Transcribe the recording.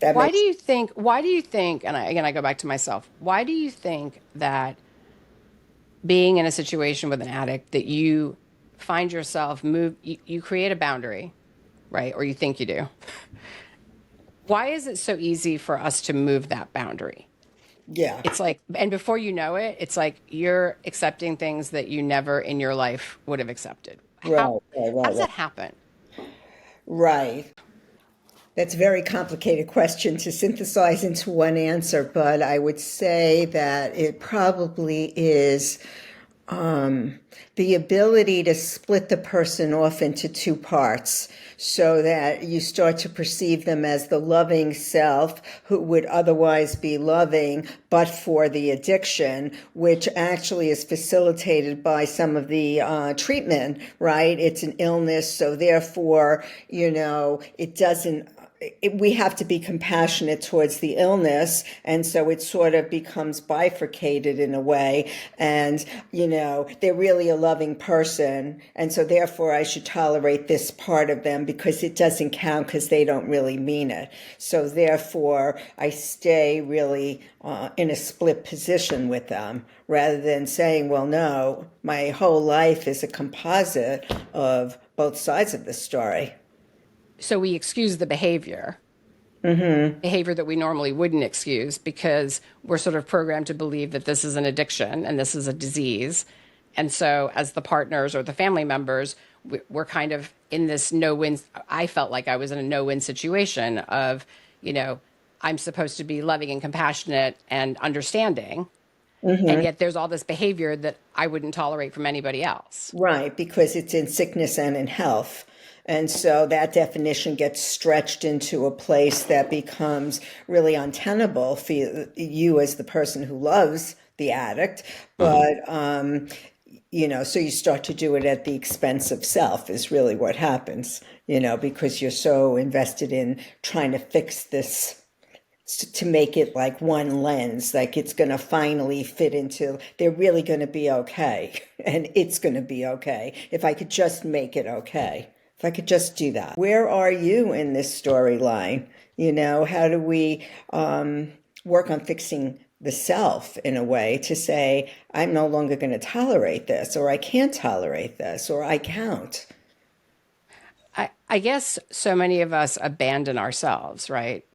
That Why do makes you think, and again, I go back to myself, why do you think that being in a situation with an addict that you find yourself you create a boundary, right? Or you think you do. Why is it so easy for us to move that boundary? yeah. It's like, and before you know it, it's like you're accepting things that you never in your life would have accepted. Right, right, How right, does right. that happen? Right. That's a very complicated question to synthesize into one answer, but I would say that it probably is the ability to split the person off into two parts so that you start to perceive them as the loving self who would otherwise be loving but for the addiction, which actually is facilitated by some of the treatment, right? It's an illness, so therefore, it doesn't we have to be compassionate towards the illness, and so it sort of becomes bifurcated in a way. And they're really a loving person, and so therefore I should tolerate this part of them because it doesn't count because they don't really mean it. So therefore I stay really in a split position with them rather than saying, well, no, my whole life is a composite of both sides of the story. So we excuse the behavior that we normally wouldn't excuse because we're sort of programmed to believe that this is an addiction and this is a disease. And so, as the partners or the family members, we're kind of in this no win. I felt like I was in a no win situation of, you know, I'm supposed to be loving and compassionate and understanding. And yet there's all this behavior that I wouldn't tolerate from anybody else. Right, because it's in sickness and in health. And so that definition gets stretched into a place that becomes really untenable for you as the person who loves the addict. Mm-hmm. But, so you start to do it at the expense of self, is really what happens, because you're so invested in trying to fix this to make it like one lens, like it's going to finally fit into, they're really going to be okay. And it's going to be okay if I could just make it okay. If I could just do that. Where are you in this storyline? How do we work on fixing the self in a way to say, I'm no longer going to tolerate this, or I can't tolerate this, or I count? I guess so many of us abandon ourselves, right?